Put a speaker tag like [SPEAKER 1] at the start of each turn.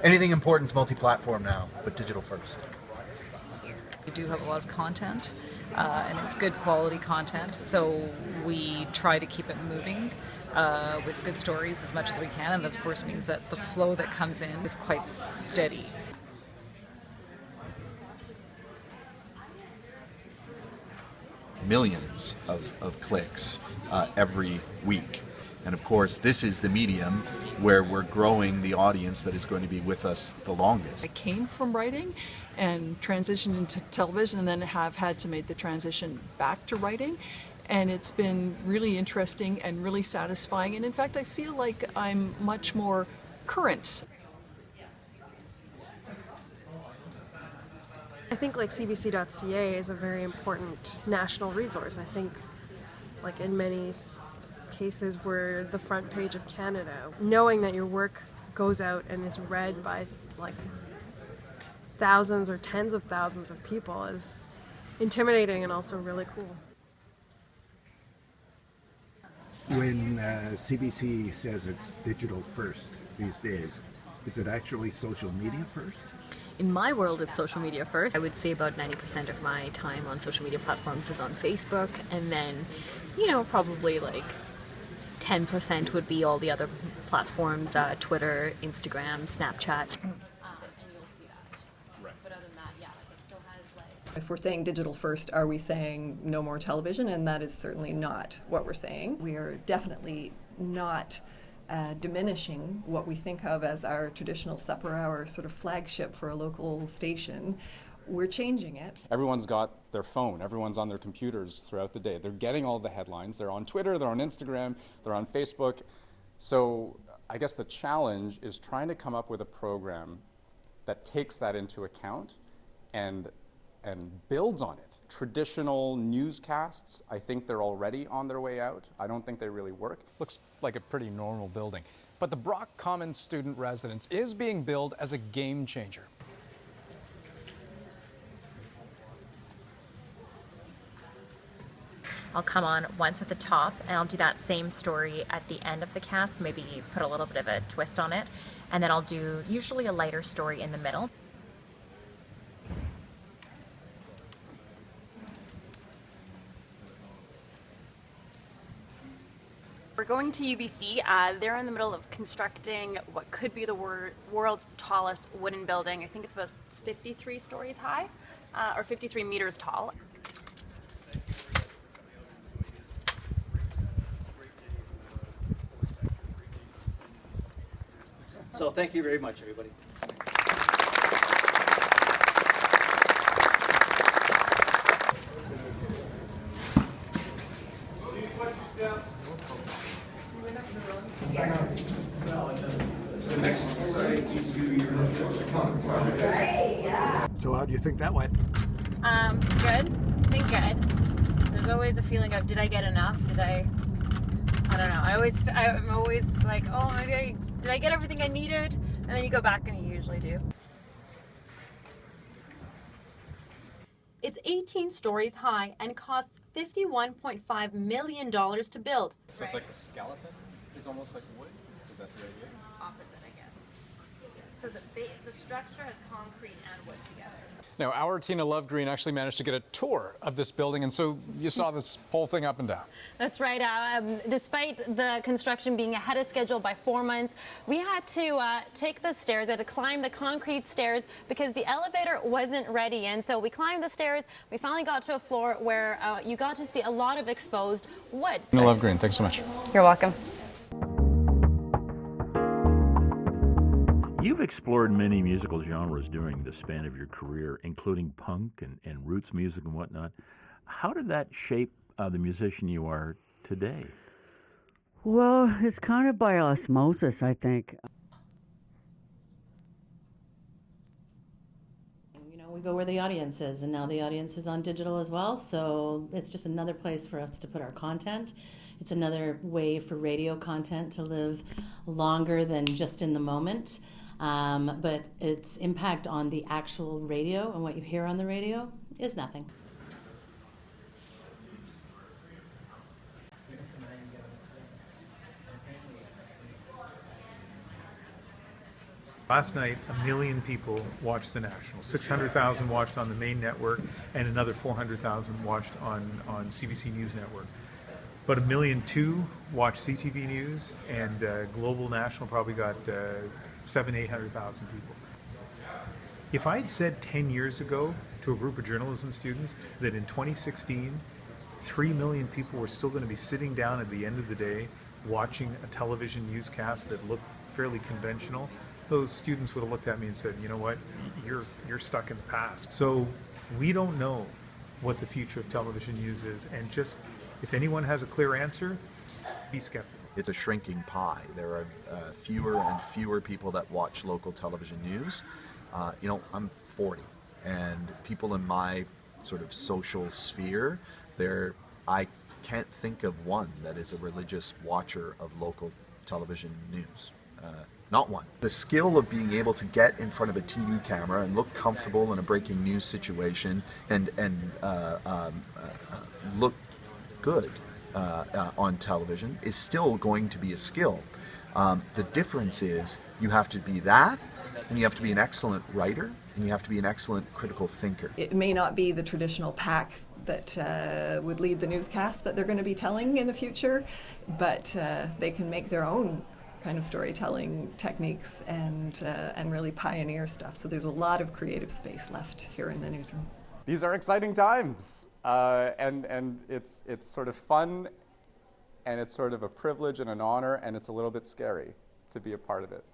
[SPEAKER 1] Anything important's multi-platform now, but digital first.
[SPEAKER 2] We do have a lot of content, and it's good quality content, so we try to keep it moving with good stories as much as we can, and that of course means that the flow that comes in is quite steady.
[SPEAKER 3] Millions of clicks every week. And of course, this is the medium where we're growing the audience that is going to be with us the longest.
[SPEAKER 4] I came from writing and transitioned into television, and then have had to make the transition back to writing. And it's been really interesting and really satisfying. And in fact, I feel like I'm much more current.
[SPEAKER 5] I think like CBC.ca is a very important national resource. I think like in many cases we're the front page of Canada. Knowing that your work goes out and is read by like thousands or tens of thousands of people is intimidating and also really cool.
[SPEAKER 6] When CBC says it's digital first these days, is it actually social media first?
[SPEAKER 7] In my world, it's social media first. I would say about 90% of my time on social media platforms is on Facebook, and then, probably like 10% would be all the other platforms, Twitter, Instagram, Snapchat.
[SPEAKER 8] If we're saying digital first, are we saying no more television? And that is certainly not what we're saying. We are definitely not diminishing what we think of as our traditional supper hour sort of flagship for a local station. We're changing it.
[SPEAKER 9] Everyone's got their phone, everyone's on their computers throughout the day. They're getting all the headlines. They're on Twitter, they're on Instagram, they're on Facebook. So I guess the challenge is trying to come up with a program that takes that into account and builds on it. Traditional newscasts, I think they're already on their way out. I don't think they really work.
[SPEAKER 10] Looks like a pretty normal building. But the Brock Commons student residence is being billed as a game changer.
[SPEAKER 11] I'll come on once at the top and I'll do that same story at the end of the cast, maybe put a little bit of a twist on it, and then I'll do usually a lighter story in the middle.
[SPEAKER 12] We're going to UBC. They're in the middle of constructing what could be the world's tallest wooden building. I think it's about 53 stories high, or 53 meters tall.
[SPEAKER 13] So thank you very much, everybody.
[SPEAKER 6] So how do you think that went?
[SPEAKER 11] Good. I think good. There's always a feeling of, did I get enough? I don't know. I'm always like, oh, maybe did I get everything I needed? And then you go back and you usually do.
[SPEAKER 12] It's 18 stories high and costs $51.5 million to build.
[SPEAKER 9] So it's like the skeleton is almost like wood? Is that the idea?
[SPEAKER 11] Opposite, I guess. So the structure has concrete and wood together.
[SPEAKER 10] Now, our Tina Lovegreen actually managed to get a tour of this building, and so you saw this whole thing up and down.
[SPEAKER 14] That's right. Despite the construction being ahead of schedule by 4 months, we had to take the stairs. We had to climb the concrete stairs because the elevator wasn't ready. And so we climbed the stairs. We finally got to a floor where you got to see a lot of exposed wood.
[SPEAKER 10] Tina Lovegreen, thanks so much.
[SPEAKER 14] You're welcome.
[SPEAKER 15] You've explored many musical genres during the span of your career, including punk and roots music and whatnot. How did that shape the musician you are today?
[SPEAKER 16] Well, it's kind of by osmosis, I think.
[SPEAKER 17] We go where the audience is, and now the audience is on digital as well, so it's just another place for us to put our content. It's another way for radio content to live longer than just in the moment. But its impact on the actual radio and what you hear on the radio is nothing.
[SPEAKER 18] Last night, 1 million people watched the National. 600,000 watched on the main network, and another 400,000 watched on CBC News Network. But 1.2 million watched CTV News, and Global National probably got 700,000-800,000 people. If I had said 10 years ago to a group of journalism students that in 2016, 3 million people were still going to be sitting down at the end of the day watching a television newscast that looked fairly conventional, those students would have looked at me and said, you know what, you're stuck in the past. So we don't know what the future of television news is, and just if anyone has a clear answer, be skeptical.
[SPEAKER 3] It's a shrinking pie. There are fewer and fewer people that watch local television news. I'm 40, and people in my sort of social sphere, I can't think of one that is a religious watcher of local television news. Not one. The skill of being able to get in front of a TV camera and look comfortable in a breaking news situation and look good on television is still going to be a skill. The difference is you have to be that, and you have to be an excellent writer, and you have to be an excellent critical thinker.
[SPEAKER 8] It may not be the traditional pack that would lead the newscast that they're going to be telling in the future, but they can make their own kind of storytelling techniques and really pioneer stuff. So there's a lot of creative space left here in the newsroom.
[SPEAKER 9] These are exciting times, and it's sort of fun, and it's sort of a privilege and an honor, and it's a little bit scary to be a part of it.